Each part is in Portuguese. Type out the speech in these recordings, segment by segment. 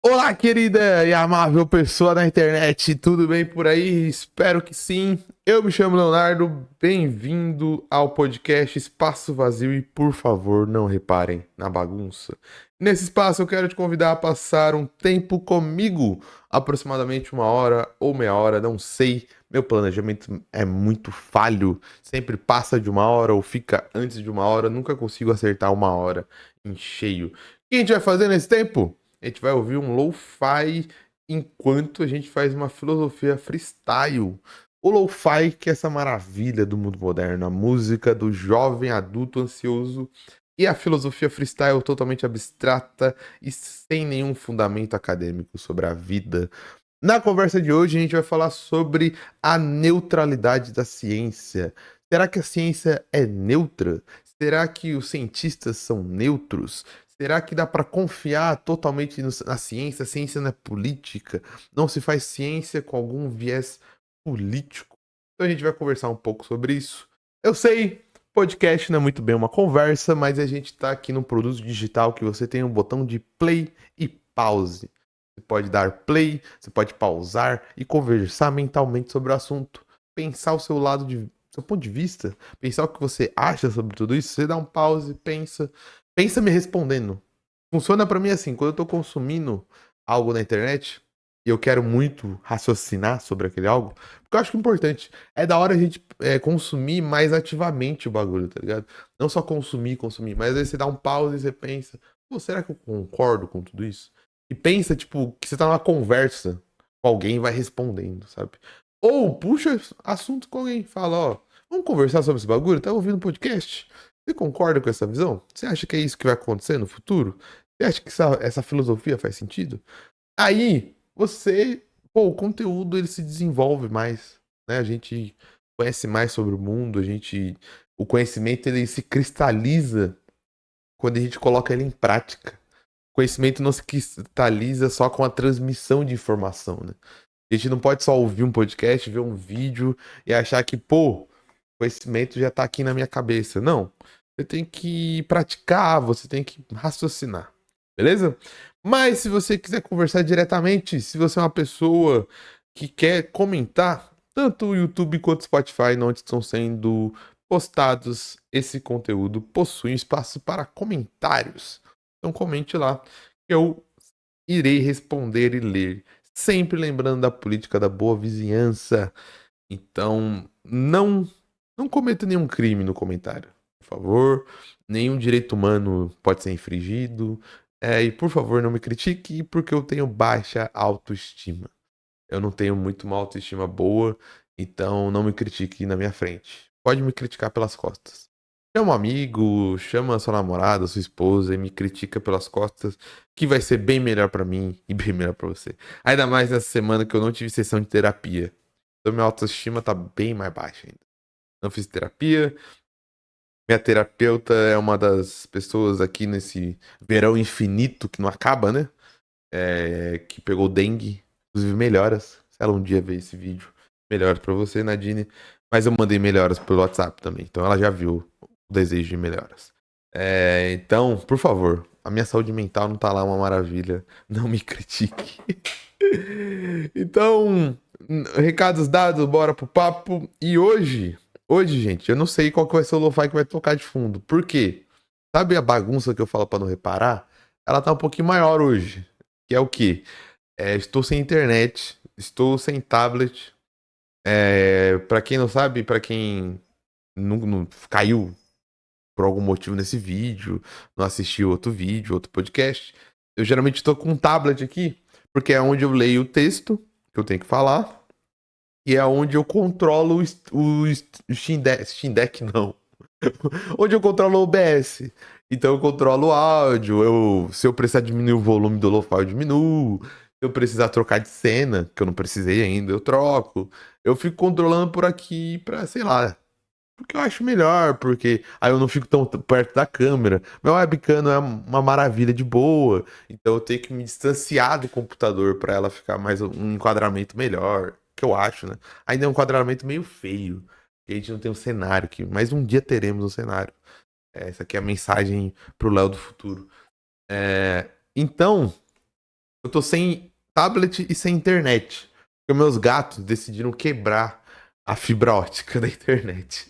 Olá, querida e amável pessoa da internet, tudo bem por aí? Espero que sim. Eu me chamo Leonardo, bem-vindo ao podcast Espaço Vazio e, por favor, não reparem na bagunça. Nesse espaço eu quero te convidar a passar um tempo comigo, aproximadamente uma hora ou meia hora, não sei. Meu planejamento é muito falho, sempre passa de uma hora ou fica antes de uma hora, nunca consigo acertar uma hora em cheio. O que a gente vai fazer nesse tempo? A gente vai ouvir um lo-fi enquanto a gente faz uma filosofia freestyle. O lo-fi, que é essa maravilha do mundo moderno, a música do jovem adulto ansioso e a filosofia freestyle totalmente abstrata e sem nenhum fundamento acadêmico sobre a vida. Na conversa de hoje, a gente vai falar sobre a neutralidade da ciência. Será que a ciência é neutra? Será que os cientistas são neutros? Será que dá para confiar totalmente na ciência? A ciência não é política? Não se faz ciência com algum viés político? Então a gente vai conversar um pouco sobre isso. Eu sei, podcast não é muito bem uma conversa, mas a gente está aqui num produto digital que você tem um botão de play e pause. Você pode dar play, você pode pausar e conversar mentalmente sobre o assunto. Pensar o seu ponto de vista, pensar o que você acha sobre tudo isso. Você dá um pause, pensa me respondendo. Funciona pra mim assim, quando eu tô consumindo algo na internet e eu quero muito raciocinar sobre aquele algo, porque eu acho que é importante. É da hora a gente consumir mais ativamente o bagulho, tá ligado? Não só consumir, mas aí você dá um pause e você pensa, pô, será que eu concordo com tudo isso? E pensa, tipo, que você tá numa conversa com alguém e vai respondendo, sabe? Ou puxa assunto com alguém, fala, ó, vamos conversar sobre esse bagulho? Tá ouvindo um podcast? Você concorda com essa visão? Você acha que é isso que vai acontecer no futuro? Você acha que essa filosofia faz sentido? Aí, pô, o conteúdo ele se desenvolve mais, né? A gente conhece mais sobre o mundo, o conhecimento ele se cristaliza quando a gente coloca ele em prática. O conhecimento não se cristaliza só com a transmissão de informação, né? A gente não pode só ouvir um podcast, ver um vídeo e achar que, pô, o conhecimento já tá aqui na minha cabeça. Não. Você tem que praticar, você tem que raciocinar. Beleza? Mas se você quiser conversar diretamente, se você é uma pessoa que quer comentar, tanto o YouTube quanto o Spotify, onde estão sendo postados esse conteúdo, possui um espaço para comentários. Então comente lá. Eu irei responder e ler. Sempre lembrando da política da boa vizinhança. Então, não cometa nenhum crime no comentário, por favor. Nenhum direito humano pode ser infringido. E por favor, não me critique porque eu tenho baixa autoestima. Eu não tenho muito uma autoestima boa, então não me critique na minha frente. Pode me criticar pelas costas. Chama um amigo, chama sua namorada, sua esposa e me critica pelas costas, que vai ser bem melhor pra mim e bem melhor pra você. Ainda mais nessa semana que eu não tive sessão de terapia. Então minha autoestima tá bem mais baixa ainda. Não fiz terapia. Minha terapeuta é uma das pessoas aqui nesse verão infinito que não acaba, né? Que pegou dengue. Inclusive, melhoras. Se ela um dia ver esse vídeo, melhoras pra você, Nadine. Mas eu mandei melhoras pelo WhatsApp também. Então ela já viu o desejo de melhoras. Então, por favor, a minha saúde mental não tá lá uma maravilha. Não me critique. Então, recados dados, bora pro papo. E hoje, gente, eu não sei qual que vai ser o lo-fi que vai tocar de fundo. Por quê? Sabe a bagunça que eu falo pra não reparar? Ela tá um pouquinho maior hoje. Que é o quê? Estou sem internet, estou sem tablet. Para quem não sabe, para quem não caiu por algum motivo nesse vídeo, não assistiu outro vídeo, outro podcast, eu geralmente estou com um tablet aqui, porque é onde eu leio o texto que eu tenho que falar e é onde eu controlo o Steam Deck, não. Onde eu controlo o OBS. Então eu controlo o áudio, se eu precisar diminuir o volume do lo-fi, eu diminuo. Se eu precisar trocar de cena, que eu não precisei ainda, eu troco. Eu fico controlando por aqui pra, sei lá, porque eu acho melhor, porque aí eu não fico tão perto da câmera. Meu webcam não é uma maravilha de boa, então eu tenho que me distanciar do computador pra ela ficar mais um enquadramento melhor, que eu acho, né? Ainda é um enquadramento meio feio, que a gente não tem um cenário aqui, mas um dia teremos um cenário. Essa aqui é a mensagem pro Léo do futuro. Então, Eu tô sem tablet e sem internet. Porque meus gatos decidiram quebrar a fibra ótica da internet.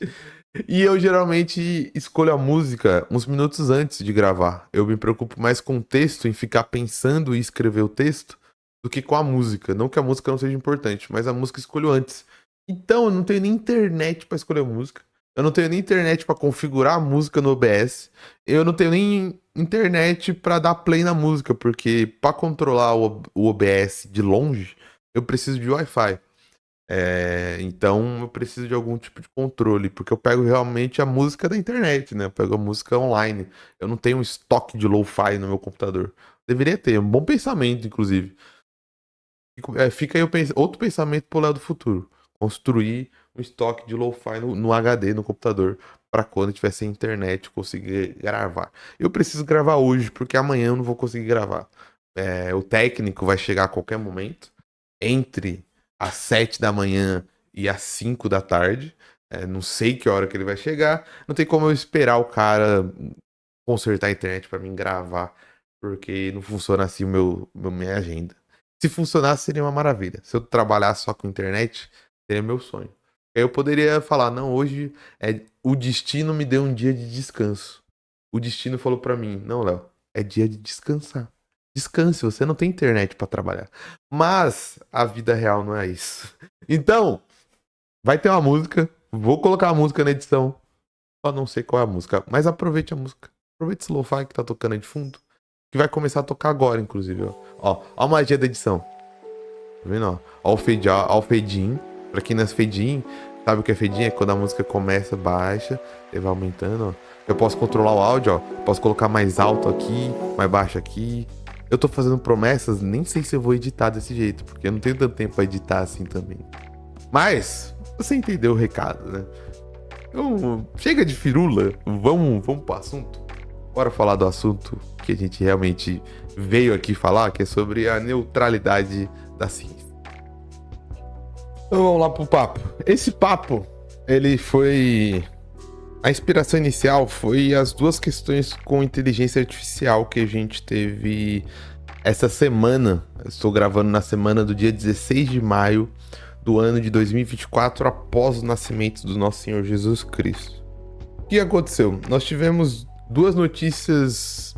E eu geralmente escolho a música uns minutos antes de gravar. Eu me preocupo mais com o texto, em ficar pensando e escrever o texto, do que com a música. Não que a música não seja importante, mas a música eu escolho antes. Então eu não tenho nem internet pra escolher a música. Eu não tenho nem internet pra configurar a música no OBS. Eu não tenho nem internet pra dar play na música, porque pra controlar o OBS de longe, eu preciso de Wi-Fi. Então eu preciso de algum tipo de controle, porque eu pego realmente a música da internet, né? Eu pego a música online. Eu não tenho um estoque de lo-fi no meu computador. Deveria ter, um bom pensamento, inclusive. Fica aí outro pensamento pro Léo do futuro. Construir um estoque de lo-fi no HD, no computador, para quando tiver sem internet eu conseguir gravar. Eu preciso gravar hoje, porque amanhã eu não vou conseguir gravar. O técnico vai chegar a qualquer momento, entre às 7 da manhã e às 5 da tarde. Não sei que hora que ele vai chegar. Não tem como eu esperar o cara consertar a internet para mim gravar, porque não funciona assim minha agenda. Se funcionasse, seria uma maravilha. Se eu trabalhasse só com internet, seria meu sonho. Aí eu poderia falar, não, hoje o destino me deu um dia de descanso. O destino falou pra mim, não, Léo, é dia de descansar. Descanse, você não tem internet pra trabalhar. Mas a vida real não é isso. Então, vai ter uma música, vou colocar a música na edição. Só não sei qual é a música, mas aproveite a música. Aproveite esse lo-fi que tá tocando aí de fundo. Que vai começar a tocar agora, inclusive. Ó a magia da edição. Tá vendo? Ó o fade in. Pra quem não é fade in, sabe o que é fade in? É quando a música começa, baixa, e vai aumentando, ó. Eu posso controlar o áudio, ó. Posso colocar mais alto aqui, mais baixo aqui. Eu tô fazendo promessas, nem sei se eu vou editar desse jeito, porque eu não tenho tanto tempo pra editar assim também. Mas, você entendeu o recado, né? Então, chega de firula, vamos pro assunto. Bora falar do assunto que a gente realmente veio aqui falar, que é sobre a neutralidade da ciência. Então vamos lá pro papo. Esse papo, ele foi... A inspiração inicial foi as duas questões com inteligência artificial que a gente teve essa semana. Eu estou gravando na semana do dia 16 de maio do ano de 2024, após o nascimento do nosso Senhor Jesus Cristo. O que aconteceu? Nós tivemos duas notícias,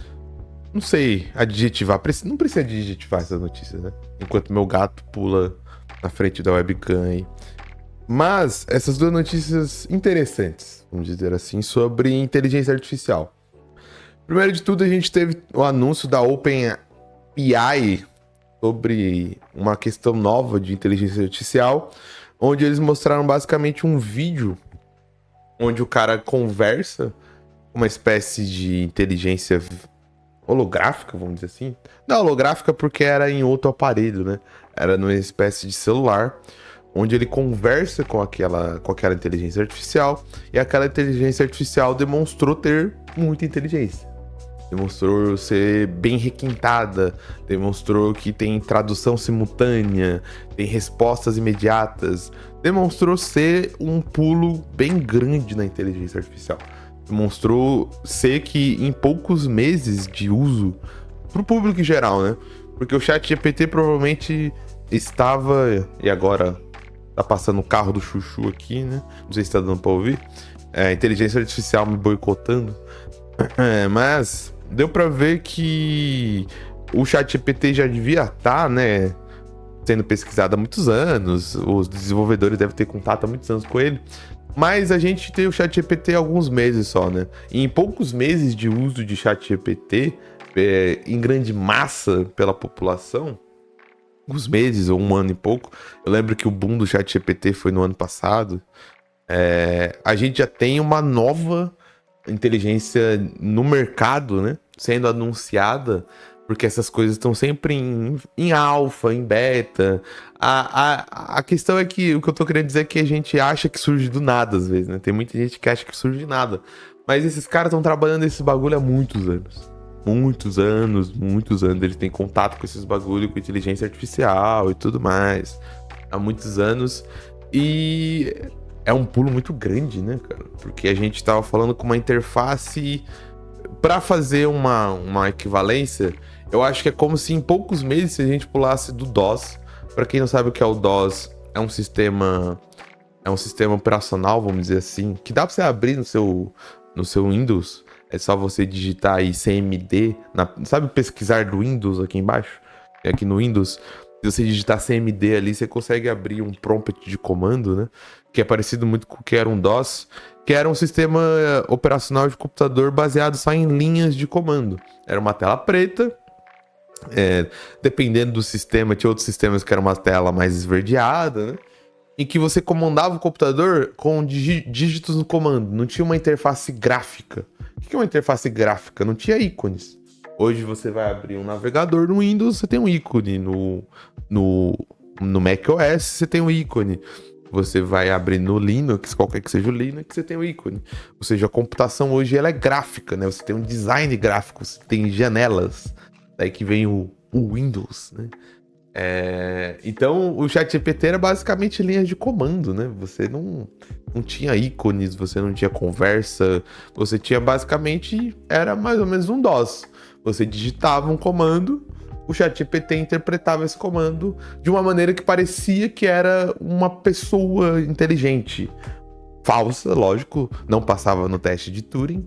não sei adjetivar, não precisa adjetivar essas notícias, né? Enquanto meu gato pula na frente da webcam aí. Mas essas duas notícias interessantes, vamos dizer assim, sobre inteligência artificial. Primeiro de tudo, a gente teve o anúncio da OpenAI sobre uma questão nova de inteligência artificial, onde eles mostraram basicamente um vídeo onde o cara conversa com uma espécie de inteligência holográfica, vamos dizer assim. Não holográfica porque era em outro aparelho, né? Era numa espécie de celular, onde ele conversa com aquela inteligência artificial, e aquela inteligência artificial demonstrou ter muita inteligência. Demonstrou ser bem requintada, demonstrou que tem tradução simultânea, tem respostas imediatas, demonstrou ser um pulo bem grande na inteligência artificial. Demonstrou ser que em poucos meses de uso, pro público em geral, né? Porque o ChatGPT provavelmente estava, e agora tá passando o carro do chuchu aqui, né? Não sei se tá dando pra ouvir. Inteligência artificial me boicotando. Mas deu pra ver que o ChatGPT já devia estar, né, sendo pesquisado há muitos anos. Os desenvolvedores devem ter contato há muitos anos com ele. Mas a gente tem o ChatGPT há alguns meses só, né? E em poucos meses de uso de ChatGPT, em grande massa pela população, alguns meses ou um ano e pouco, eu lembro que o boom do ChatGPT foi no ano passado, a gente já tem uma nova inteligência no mercado, né? Sendo anunciada, porque essas coisas estão sempre em alfa, em beta. A questão é que o que eu tô querendo dizer é que a gente acha que surge do nada, às vezes, né? Tem muita gente que acha que surge de nada. Mas esses caras estão trabalhando nesse bagulho há muitos anos. Muitos anos. Eles têm contato com esses bagulho, com inteligência artificial e tudo mais. Há muitos anos. E é um pulo muito grande, né, cara? Porque a gente tava falando com uma interface... Para fazer uma equivalência, Eu acho que é como se em poucos meses a gente pulasse do DOS. Para quem não sabe o que é o DOS, é um sistema operacional, vamos dizer assim, que dá para você abrir no seu Windows. É só você digitar aí CMD, sabe pesquisar do Windows aqui embaixo? Aqui no Windows, se você digitar CMD ali, você consegue abrir um prompt de comando, né? Que é parecido muito com o que era um DOS, que era um sistema operacional de computador baseado só em linhas de comando. Era uma tela preta, dependendo do sistema, tinha outros sistemas que era uma tela mais esverdeada, né? Em que você comandava o computador com dígitos no comando, não tinha uma interface gráfica. O que é uma interface gráfica? Não tinha ícones. Hoje você vai abrir um navegador no Windows, você tem um ícone. No macOS, você tem um ícone. Você vai abrir no Linux, qualquer que seja o Linux, você tem um ícone. Ou seja, a computação hoje ela é gráfica, né? Você tem um design gráfico, você tem janelas. Daí que vem o Windows, né? Então o ChatGPT era basicamente linhas de comando, né? Você não tinha ícones, você não tinha conversa, você tinha basicamente, era mais ou menos um DOS. Você digitava um comando, o ChatGPT interpretava esse comando de uma maneira que parecia que era uma pessoa inteligente. Falsa, lógico, não passava no teste de Turing.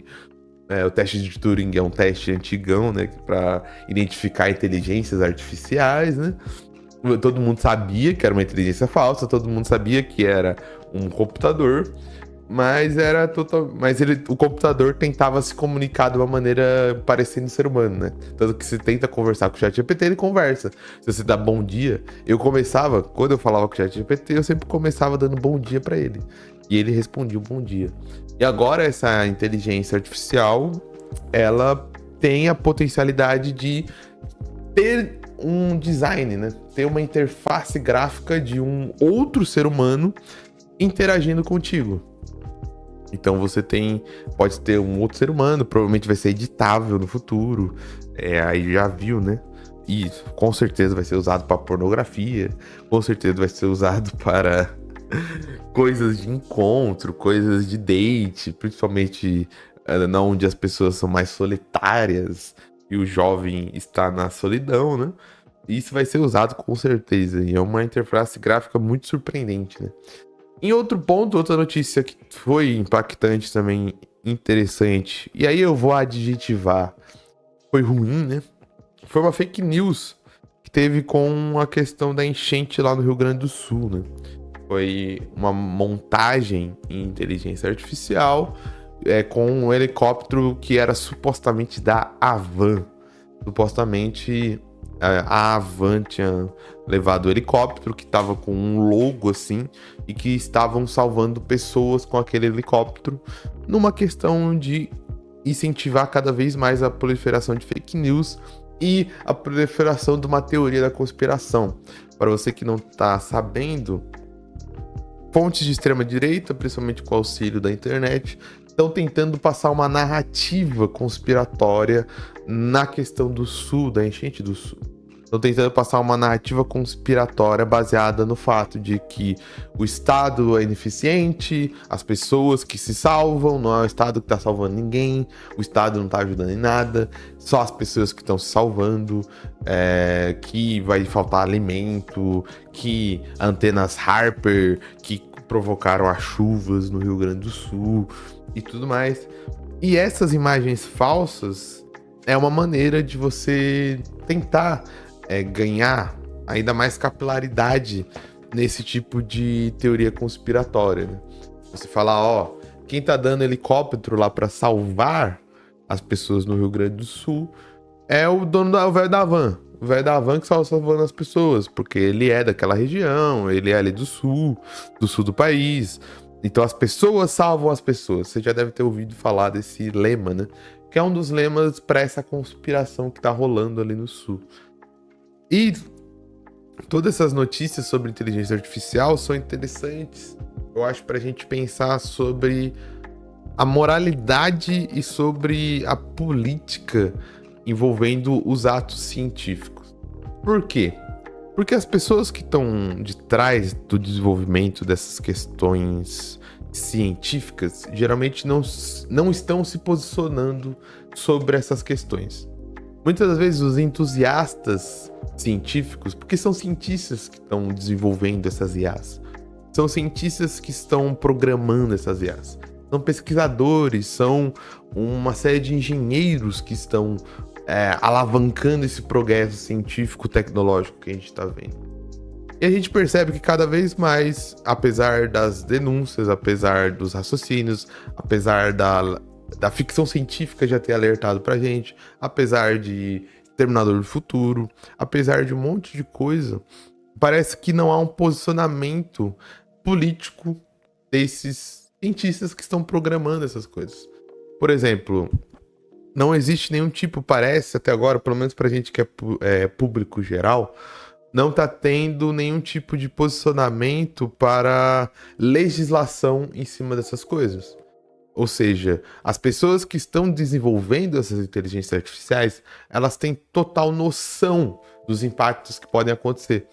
O teste de Turing é um teste antigão, né, para identificar inteligências artificiais, né? Todo mundo sabia que era uma inteligência falsa, todo mundo sabia que era um computador, mas o computador tentava se comunicar de uma maneira parecendo ser humano, né? Tanto que você tenta conversar com o ChatGPT, ele conversa. Se você dá bom dia, quando eu falava com o ChatGPT, eu sempre começava dando bom dia para ele. E ele respondia o bom dia. E agora essa inteligência artificial, ela tem a potencialidade de ter um design, né? Ter uma interface gráfica de um outro ser humano interagindo contigo. Então você pode ter um outro ser humano, provavelmente vai ser editável no futuro. Aí já viu, né? E com certeza vai ser usado para pornografia, com certeza vai ser usado para coisas de encontro, coisas de date, principalmente onde as pessoas são mais solitárias e o jovem está na solidão, né? Isso vai ser usado com certeza, e é uma interface gráfica muito surpreendente, né? Em outro ponto, outra notícia que foi impactante também, interessante, e aí eu vou adjetivar, foi ruim, né? Foi uma fake news que teve com a questão da enchente lá no Rio Grande do Sul, né? Foi uma montagem em inteligência artificial com um helicóptero que era supostamente da Havan. Supostamente a Havan tinha levado o helicóptero que estava com um logo assim e que estavam salvando pessoas com aquele helicóptero numa questão de incentivar cada vez mais a proliferação de fake news e a proliferação de uma teoria da conspiração. Para você que não está sabendo, fontes de extrema-direita, principalmente com o auxílio da internet, estão tentando passar uma narrativa conspiratória na questão do Sul, da enchente do Sul. Estão tentando passar uma narrativa conspiratória baseada no fato de que o Estado é ineficiente, as pessoas que se salvam, não é o Estado que está salvando ninguém, o Estado não está ajudando em nada, só as pessoas que estão se salvando, que vai faltar alimento, que antenas Harper, que provocaram as chuvas no Rio Grande do Sul e tudo mais. E essas imagens falsas é uma maneira de você tentar ganhar ainda mais capilaridade nesse tipo de teoria conspiratória, né? Você fala, quem tá dando helicóptero lá para salvar as pessoas no Rio Grande do Sul é o dono o velho da van. O velho da van que está salvando as pessoas, porque ele é daquela região, ele é ali do sul do país. Então as pessoas salvam as pessoas. Você já deve ter ouvido falar desse lema, né? Que é um dos lemas para essa conspiração que tá rolando ali no sul. E todas essas notícias sobre inteligência artificial são interessantes, eu acho, para a gente pensar sobre a moralidade e sobre a política envolvendo os atos científicos. Por quê? Porque as pessoas que estão de trás do desenvolvimento dessas questões científicas geralmente não estão se posicionando sobre essas questões. Muitas das vezes os entusiastas científicos, porque são cientistas que estão desenvolvendo essas IAs, são cientistas que estão programando essas IAs, são pesquisadores, são uma série de engenheiros que estão alavancando esse progresso científico tecnológico que a gente está vendo. E a gente percebe que cada vez mais, apesar das denúncias, apesar dos raciocínios, apesar da ficção científica já ter alertado pra gente, apesar de Terminador do Futuro, apesar de um monte de coisa, parece que não há um posicionamento político desses cientistas que estão programando essas coisas. Por exemplo, não existe nenhum tipo, parece até agora, pelo menos pra gente que é público geral, não tá tendo nenhum tipo de posicionamento para legislação em cima dessas coisas. Ou seja, as pessoas que estão desenvolvendo essas inteligências artificiais, elas têm total noção dos impactos que podem acontecer.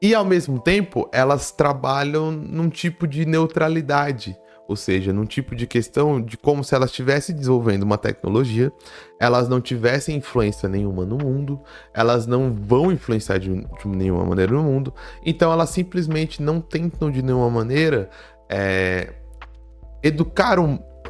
E, ao mesmo tempo, elas trabalham num tipo de neutralidade. Ou seja, num tipo de questão de como se elas estivessem desenvolvendo uma tecnologia, elas não tivessem influência nenhuma no mundo, elas não vão influenciar de nenhuma maneira no mundo, então elas simplesmente não tentam de nenhuma maneira educar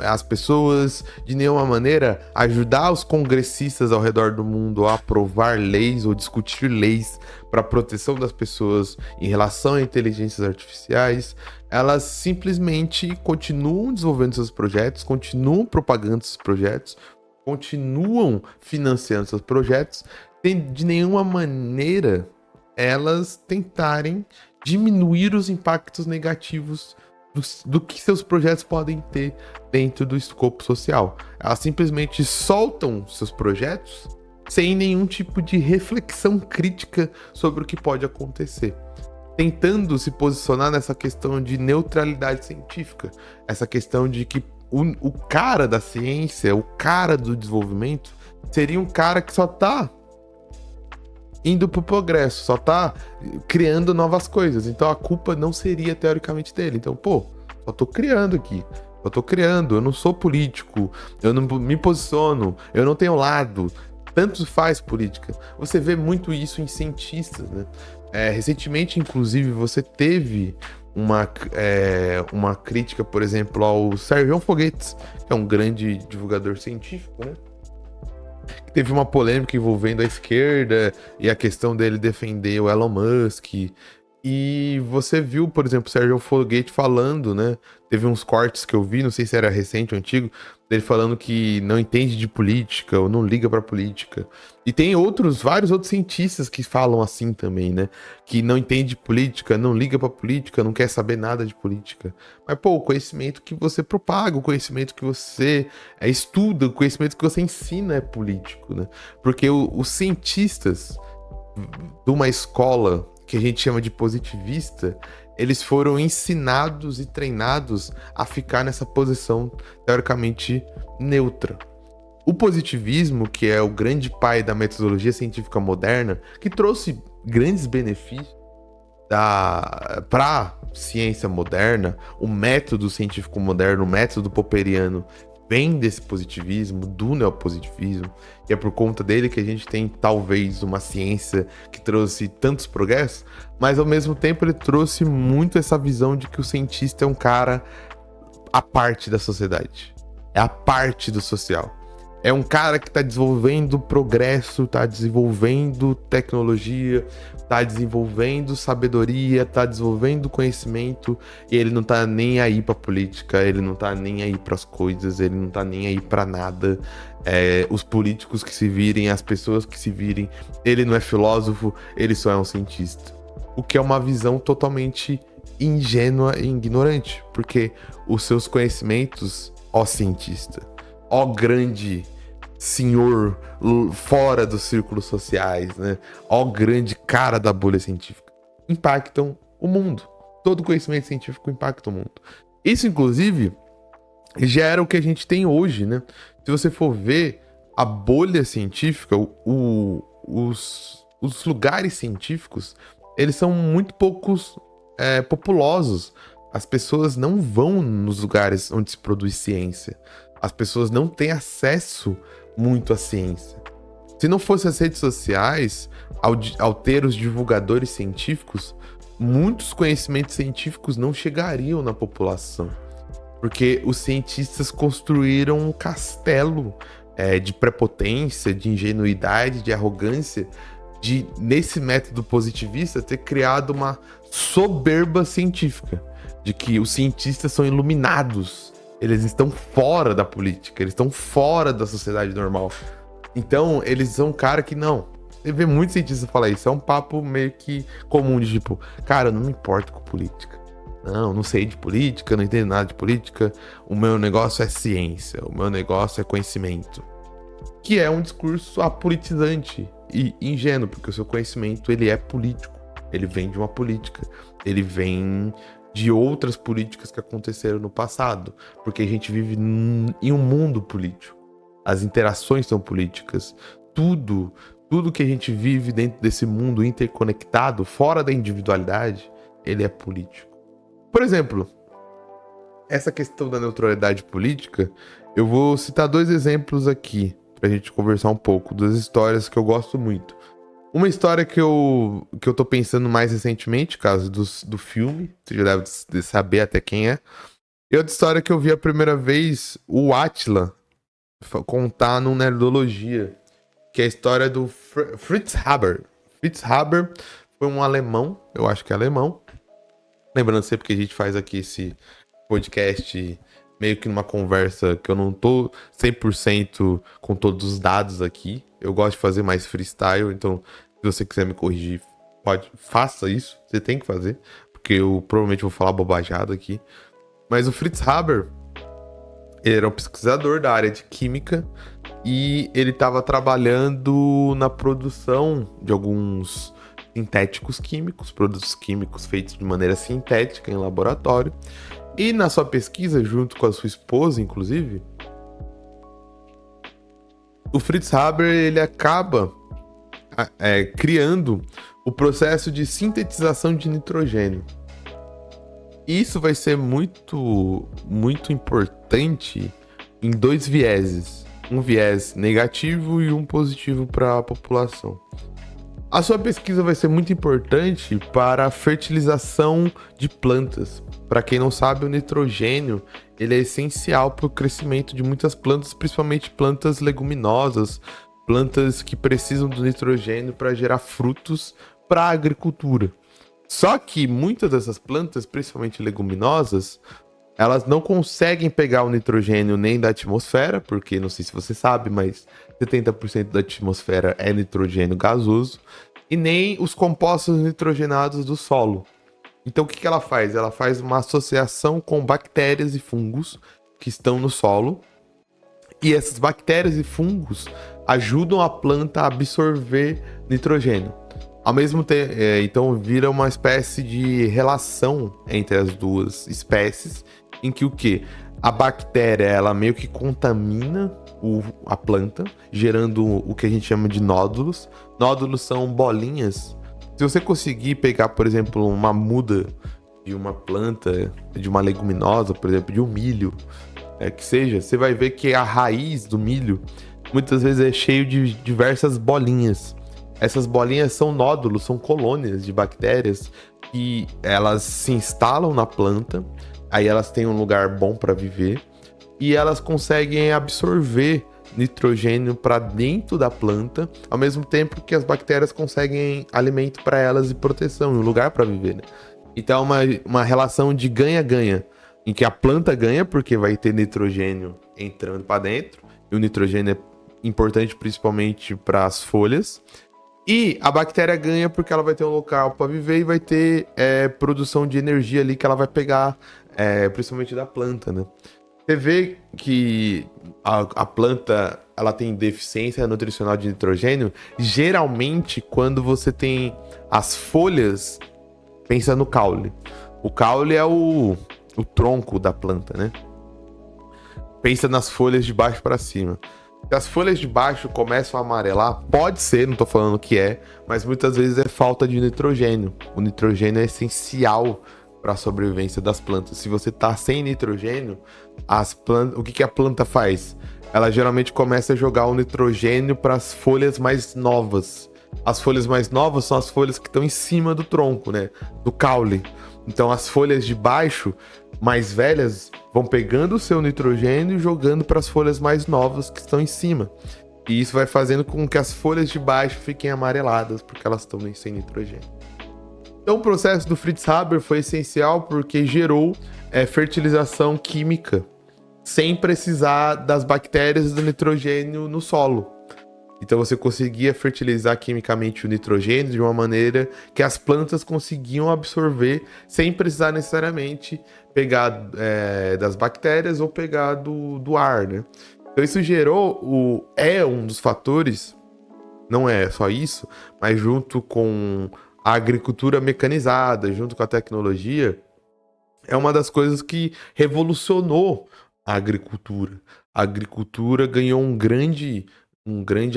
as pessoas, de nenhuma maneira ajudar os congressistas ao redor do mundo a aprovar leis ou discutir leis para a proteção das pessoas em relação a inteligências artificiais. Elas simplesmente continuam desenvolvendo seus projetos, continuam propagando seus projetos, continuam financiando seus projetos, sem de nenhuma maneira elas tentarem diminuir os impactos negativos do que seus projetos podem ter dentro do escopo social. Elas simplesmente soltam seus projetos sem nenhum tipo de reflexão crítica sobre o que pode acontecer, tentando se posicionar nessa questão de neutralidade científica, essa questão de que o cara da ciência, o cara do desenvolvimento, seria um cara que só tá indo pro progresso, só tá criando novas coisas. Então a culpa não seria teoricamente dele. Então, só tô criando aqui. Eu não sou político, eu não me posiciono, eu não tenho lado. Tanto faz política. Você vê muito isso em cientistas, né? Recentemente, inclusive, você teve uma crítica, por exemplo, ao Sérgio Foguetes, que é um grande divulgador científico, né? Teve uma polêmica envolvendo a esquerda e a questão dele defender o Elon Musk. E você viu, por exemplo, o Sérgio Foguete falando, né? Teve uns cortes que eu vi, não sei se era recente ou antigo, dele falando que não entende de política ou não liga pra política. E tem vários outros cientistas que falam assim também, né? Que não entende de política, não liga pra política, não quer saber nada de política. Mas, o conhecimento que você propaga, o conhecimento que você estuda, o conhecimento que você ensina é político, né? Porque os cientistas de uma escola que a gente chama de positivista, eles foram ensinados e treinados a ficar nessa posição teoricamente neutra. O positivismo, que é o grande pai da metodologia científica moderna, que trouxe grandes benefícios para a ciência moderna, o método científico moderno, o método popperiano, vem desse positivismo, do neopositivismo, e é por conta dele que a gente tem talvez uma ciência que trouxe tantos progressos, mas ao mesmo tempo ele trouxe muito essa visão de que o cientista é um cara à parte da sociedade, é a parte do social. É um cara que está desenvolvendo progresso, está desenvolvendo tecnologia, está desenvolvendo sabedoria, está desenvolvendo conhecimento, e ele não tá nem aí pra política, ele não tá nem aí pras coisas, ele não tá nem aí pra nada. Os políticos que se virem, as pessoas que se virem, ele não é filósofo, ele só é um cientista. O que é uma visão totalmente ingênua e ignorante, porque os seus conhecimentos, ó cientista, ó grande senhor fora dos círculos sociais, né? Ó grande cara da bolha científica, impactam o mundo. Todo conhecimento científico impacta o mundo. Isso, inclusive, já era o que a gente tem hoje, né? Se você for ver a bolha científica, os lugares científicos, eles são muito poucos populosos. As pessoas não vão nos lugares onde se produz ciência. As pessoas não têm acesso muito à ciência. Se não fosse as redes sociais, ao ter os divulgadores científicos, muitos conhecimentos científicos não chegariam na população. Porque os cientistas construíram um castelo de prepotência, de ingenuidade, de arrogância, de, nesse método positivista, ter criado uma soberba científica, de que os cientistas são iluminados, eles estão fora da política, eles estão fora da sociedade normal. Então, eles são um cara que não. Você vê muitos cientistas falar isso, é um papo meio que comum de tipo, cara, eu não me importo com política. Não sei de política, não entendo nada de política. O meu negócio é ciência, o meu negócio é conhecimento. Que é um discurso apolitizante e ingênuo, porque o seu conhecimento, ele é político. Ele vem de uma política, ele vem de outras políticas que aconteceram no passado, porque a gente vive em um mundo político. As interações são políticas. Tudo que a gente vive dentro desse mundo interconectado, fora da individualidade, ele é político. Por exemplo, essa questão da neutralidade política, eu vou citar 2 exemplos aqui, pra gente conversar um pouco, 2 histórias que eu gosto muito. Uma história que eu tô pensando mais recentemente, caso do filme, você já deve saber até quem é. E outra história que eu vi a primeira vez, o Átila contar no Nerdologia, que é a história do Fritz Haber. Fritz Haber foi um alemão, eu acho que é alemão. Lembrando sempre que a gente faz aqui esse podcast meio que numa conversa que eu não tô 100% com todos os dados aqui. Eu gosto de fazer mais freestyle, então se você quiser me corrigir, faça isso. Você tem que fazer, porque eu provavelmente vou falar bobajada aqui. Mas o Fritz Haber, ele era um pesquisador da área de química e ele estava trabalhando na produção de alguns sintéticos químicos, produtos químicos feitos de maneira sintética em laboratório. E na sua pesquisa, junto com a sua esposa, inclusive, o Fritz Haber ele acaba criando o processo de sintetização de nitrogênio. Isso vai ser muito, muito importante em 2 vieses. Um viés negativo e um positivo para a população. A sua pesquisa vai ser muito importante para a fertilização de plantas. Para quem não sabe, o nitrogênio ele é essencial para o crescimento de muitas plantas, principalmente plantas leguminosas, plantas que precisam do nitrogênio para gerar frutos para a agricultura. Só que muitas dessas plantas, principalmente leguminosas, elas não conseguem pegar o nitrogênio nem da atmosfera, porque não sei se você sabe, mas 70% da atmosfera é nitrogênio gasoso, e nem os compostos nitrogenados do solo. Então o que ela faz? Ela faz uma associação com bactérias e fungos que estão no solo, e essas bactérias e fungos ajudam a planta a absorver nitrogênio. Ao mesmo tempo, então vira uma espécie de relação entre as 2 espécies, em que o quê? A bactéria, ela meio que contamina a planta, gerando o que a gente chama de nódulos. Nódulos são bolinhas. Se você conseguir pegar, por exemplo, uma muda de uma planta, de uma leguminosa, por exemplo, de um milho, que seja, você vai ver que a raiz do milho, muitas vezes é cheio de diversas bolinhas. Essas bolinhas são nódulos, são colônias de bactérias que elas se instalam na planta, aí elas têm um lugar bom para viver e elas conseguem absorver nitrogênio para dentro da planta, ao mesmo tempo que as bactérias conseguem alimento para elas e proteção, um lugar para viver, né? Então é uma relação de ganha-ganha, em que a planta ganha porque vai ter nitrogênio entrando para dentro, e o nitrogênio é importante principalmente para as folhas. E a bactéria ganha porque ela vai ter um local para viver e vai ter produção de energia ali que ela vai pegar, principalmente da planta, né? Você vê que a planta ela tem deficiência nutricional de nitrogênio, geralmente quando você tem as folhas, pensa no caule. O caule é o tronco da planta, né? Pensa nas folhas de baixo para cima. Se as folhas de baixo começam a amarelar, pode ser, não tô falando que é, mas muitas vezes é falta de nitrogênio. O nitrogênio é essencial para a sobrevivência das plantas. Se você tá sem nitrogênio, o que a planta faz? ela geralmente começa a jogar o nitrogênio para as folhas mais novas. As folhas mais novas são as folhas que estão em cima do tronco, né? Do caule. Então as folhas de baixo, mais velhas, vão pegando o seu nitrogênio e jogando para as folhas mais novas que estão em cima. E isso vai fazendo com que as folhas de baixo fiquem amareladas, porque elas estão sem nitrogênio. Então o processo do Fritz Haber foi essencial porque gerou fertilização química sem precisar das bactérias do nitrogênio no solo. Então você conseguia fertilizar quimicamente o nitrogênio de uma maneira que as plantas conseguiam absorver sem precisar necessariamente pegar das bactérias ou pegar do ar, né? Então isso gerou um dos fatores, não é só isso, mas junto com a agricultura mecanizada, junto com a tecnologia, é uma das coisas que revolucionou a agricultura. A agricultura ganhou um grande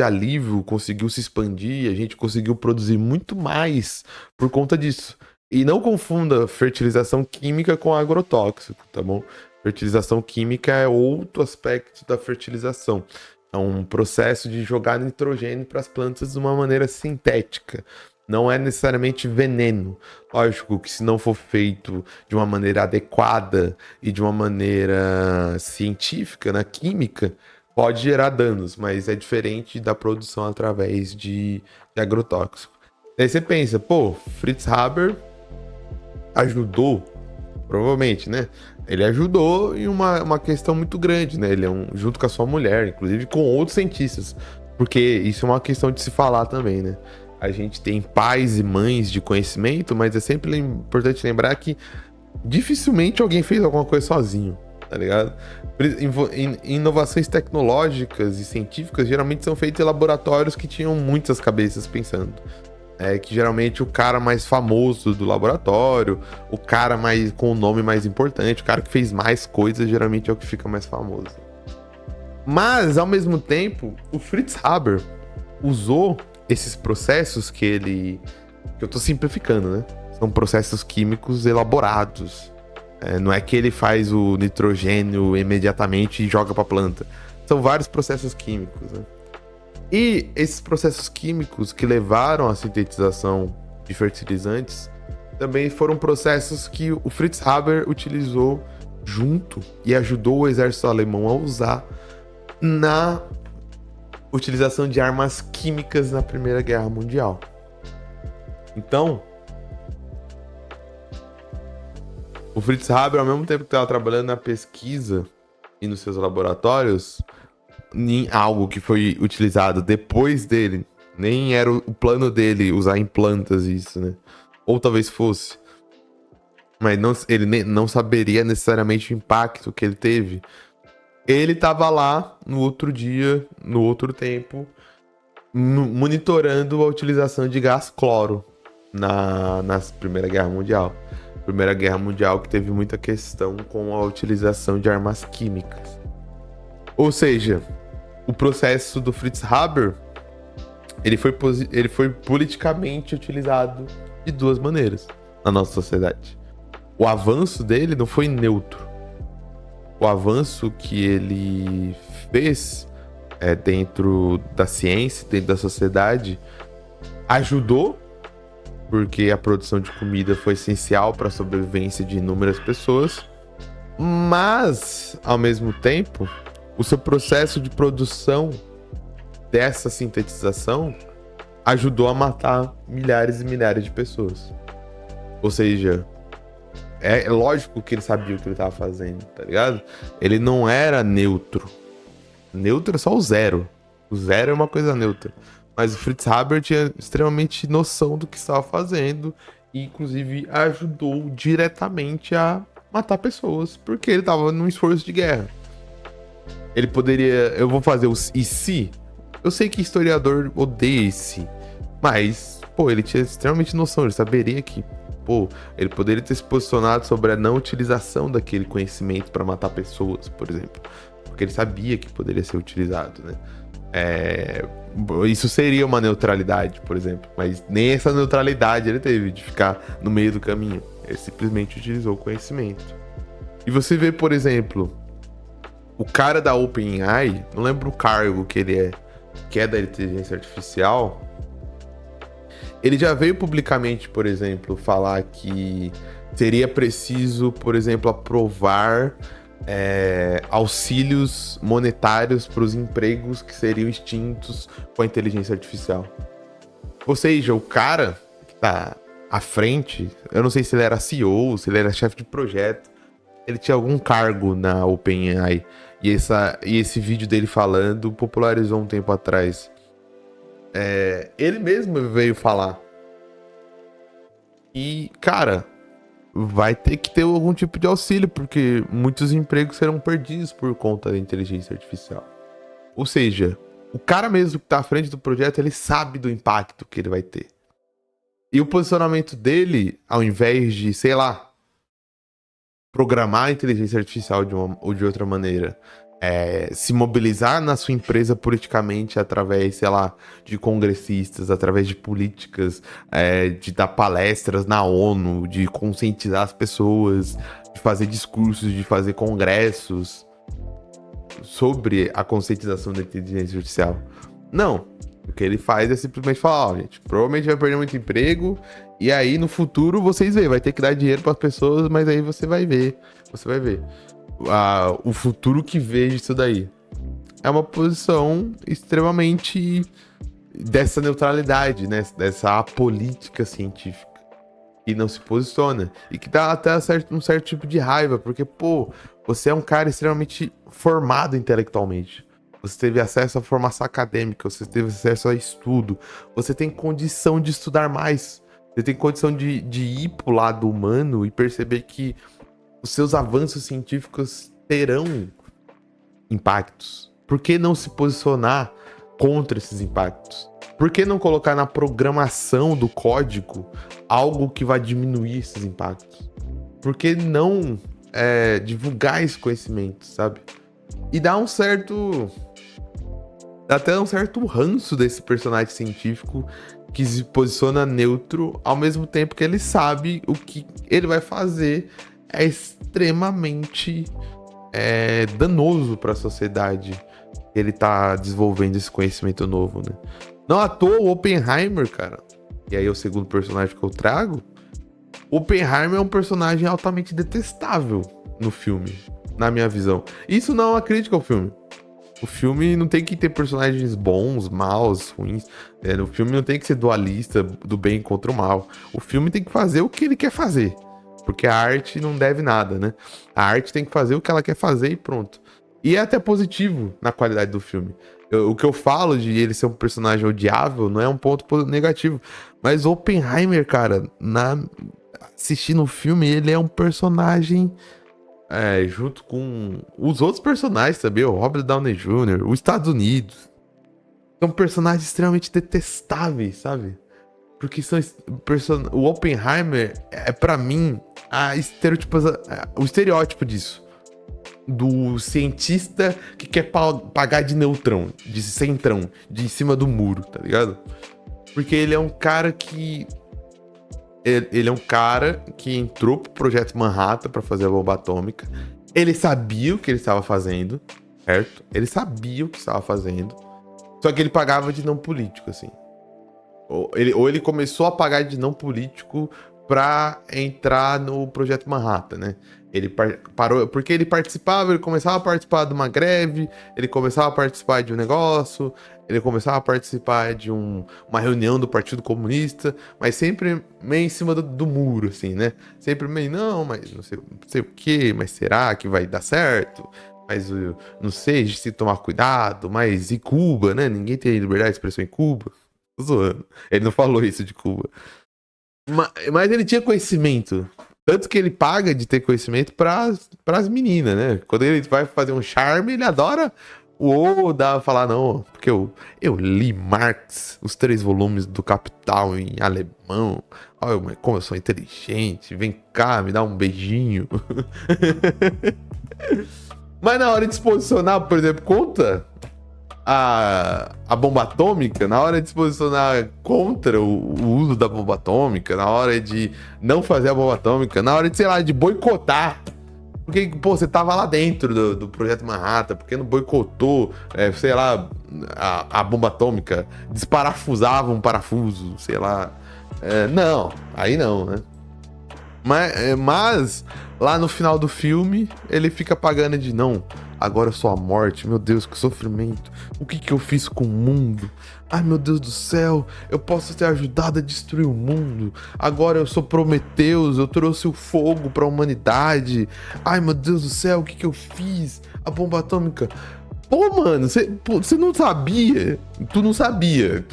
alívio, conseguiu se expandir, a gente conseguiu produzir muito mais por conta disso. E não confunda fertilização química com agrotóxico, tá bom? Fertilização química é outro aspecto da fertilização. É um processo de jogar nitrogênio para as plantas de uma maneira sintética. Não é necessariamente veneno. Lógico que se não for feito de uma maneira adequada e de uma maneira científica, na química, pode gerar danos, mas é diferente da produção através de agrotóxico. Aí você pensa, Fritz Haber ajudou, provavelmente, né? Ele ajudou em uma questão muito grande, né? Ele junto com a sua mulher, inclusive com outros cientistas, porque isso é uma questão de se falar também, né? A gente tem pais e mães de conhecimento, mas é sempre importante lembrar que dificilmente alguém fez alguma coisa sozinho, tá ligado? Inovações tecnológicas e científicas geralmente são feitas em laboratórios que tinham muitas cabeças pensando. Que geralmente o cara mais famoso do laboratório, o cara com o nome mais importante, o cara que fez mais coisas, geralmente é o que fica mais famoso. Mas, ao mesmo tempo, o Fritz Haber usou esses processos que eu tô simplificando, né? São processos químicos elaborados. Não é que ele faz o nitrogênio imediatamente e joga pra planta. São vários processos químicos, né? E esses processos químicos que levaram à sintetização de fertilizantes também foram processos que o Fritz Haber utilizou junto e ajudou o exército alemão a usar na utilização de armas químicas na Primeira Guerra Mundial. Então, o Fritz Haber, ao mesmo tempo que estava trabalhando na pesquisa e nos seus laboratórios, em algo que foi utilizado depois dele, nem era o plano dele usar em plantas isso, né? Ou talvez fosse. Mas ele não saberia necessariamente o impacto que ele teve. Ele estava lá no outro dia, no outro tempo, monitorando a utilização de gás cloro na Primeira Guerra Mundial. Primeira Guerra Mundial que teve muita questão com a utilização de armas químicas. Ou seja, o processo do Fritz Haber ele foi politicamente utilizado de duas maneiras na nossa sociedade. O avanço dele não foi neutro. O avanço que ele fez dentro da ciência, dentro da sociedade, ajudou, porque a produção de comida foi essencial para a sobrevivência de inúmeras pessoas, mas, ao mesmo tempo, o seu processo de produção dessa sintetização ajudou a matar milhares e milhares de pessoas. Ou seja, é lógico que ele sabia o que ele estava fazendo, tá ligado? Ele não era neutro. Neutro é só o zero. O zero é uma coisa neutra. Mas o Fritz Haber tinha extremamente noção do que estava fazendo e, inclusive, ajudou diretamente a matar pessoas, porque ele estava num esforço de guerra. Ele poderia... Eu vou fazer o e se? Eu sei que historiador odeia esse, mas, ele tinha extremamente noção, ele saberia que, ele poderia ter se posicionado sobre a não utilização daquele conhecimento para matar pessoas, por exemplo, porque ele sabia que poderia ser utilizado, né? Isso seria uma neutralidade, por exemplo, mas nem essa neutralidade ele teve de ficar no meio do caminho. Ele simplesmente utilizou o conhecimento. E você vê, por exemplo, o cara da OpenAI, não lembro o cargo que ele é, que é da inteligência artificial, ele já veio publicamente, por exemplo, falar que seria preciso, por exemplo, aprovar auxílios monetários para os empregos que seriam extintos com a inteligência artificial. Ou seja, o cara que tá à frente, eu não sei se ele era CEO, se ele era chefe de projeto, ele tinha algum cargo na OpenAI. E esse vídeo dele falando popularizou um tempo atrás. Ele mesmo veio falar. E, cara, vai ter que ter algum tipo de auxílio, porque muitos empregos serão perdidos por conta da inteligência artificial. Ou seja, o cara mesmo que tá à frente do projeto, ele sabe do impacto que ele vai ter. E o posicionamento dele, ao invés de, sei lá, programar a inteligência artificial de uma ou de outra maneira, se mobilizar na sua empresa politicamente através, sei lá, de congressistas, através de políticas, de dar palestras na ONU, de conscientizar as pessoas, de fazer discursos, de fazer congressos sobre a conscientização da inteligência artificial. Não. O que ele faz é simplesmente falar, gente, provavelmente vai perder muito emprego, e aí no futuro vocês veem, vai ter que dar dinheiro para as pessoas, mas aí você vai ver. O futuro que vejo isso daí. É uma posição extremamente dessa neutralidade, né? Dessa apolítica científica. E não se posiciona. E que dá até um certo tipo de raiva, porque, você é um cara extremamente formado intelectualmente. Você teve acesso à formação acadêmica, você teve acesso a estudo, você tem condição de estudar mais, você tem condição de ir pro lado humano e perceber que os seus avanços científicos terão impactos. Por que não se posicionar contra esses impactos? Por que não colocar na programação do código algo que vai diminuir esses impactos? Por que não divulgar esse conhecimento, sabe? E dá até um certo ranço desse personagem científico que se posiciona neutro, ao mesmo tempo que ele sabe o que ele vai fazer é extremamente danoso para a sociedade. Ele tá desenvolvendo esse conhecimento novo, né? Não à toa, o Oppenheimer, cara, e aí é o segundo personagem que eu trago, Oppenheimer é um personagem altamente detestável no filme, na minha visão. Isso não é uma crítica ao filme. O filme não tem que ter personagens bons, maus, ruins. O filme não tem que ser dualista do bem contra o mal. O filme tem que fazer o que ele quer fazer. Porque a arte não deve nada, né? A arte tem que fazer o que ela quer fazer e pronto. E é até positivo na qualidade do filme. O que eu falo de ele ser um personagem odiável não é um ponto negativo. Mas Oppenheimer, cara, assistindo o filme, ele é um personagem... junto com os outros personagens também, o Robert Downey Jr., os Estados Unidos. São personagens extremamente detestáveis, sabe? Porque o Oppenheimer pra mim, o estereótipo disso. Do cientista que quer pagar de neutrão, de centrão, de em cima do muro, tá ligado? Porque ele é um cara que... Ele é um cara que entrou pro Projeto Manhattan pra fazer a bomba atômica. Ele sabia o que ele estava fazendo, certo? Ele sabia o que estava fazendo. Só que ele pagava de não político, assim. Ou ele começou a pagar de não político pra entrar no Projeto Manhattan, né? Ele parou, porque ele começava a participar de uma greve, ele começava a participar de um negócio, ele começava a participar de uma reunião do Partido Comunista, mas sempre meio em cima do muro, assim, né? Sempre meio, não, mas não sei o quê, mas será que vai dar certo? Mas não sei, se tomar cuidado, mas e Cuba, né? Ninguém tem liberdade de expressão em Cuba. Tô zoando. Ele não falou isso de Cuba. Mas ele tinha conhecimento. Tanto que ele paga de ter conhecimento pras meninas, né? Quando ele vai fazer um charme, ele adora falar, não, porque eu li Marx, os 3 volumes do Capital em alemão. Olha como eu sou inteligente, vem cá, me dá um beijinho. Mas na hora de se posicionar, por exemplo, contra a bomba atômica, na hora de se posicionar contra o uso da bomba atômica, na hora de não fazer a bomba atômica, na hora de, sei lá, de boicotar Porque, pô, você tava lá dentro do Projeto Manhattan, porque não boicotou, sei lá, a bomba atômica, desparafusava um parafuso, sei lá. Não, aí não, né? Mas lá no final do filme, ele fica pagando de não. Agora eu sou a morte, meu Deus, que sofrimento. O que eu fiz com o mundo? Ai, meu Deus do céu, eu posso ter ajudado a destruir o mundo. Agora eu sou Prometeus, eu trouxe o fogo pra humanidade. Ai, meu Deus do céu, o que eu fiz? A bomba atômica. Pô, mano, você não sabia? Tu não sabia.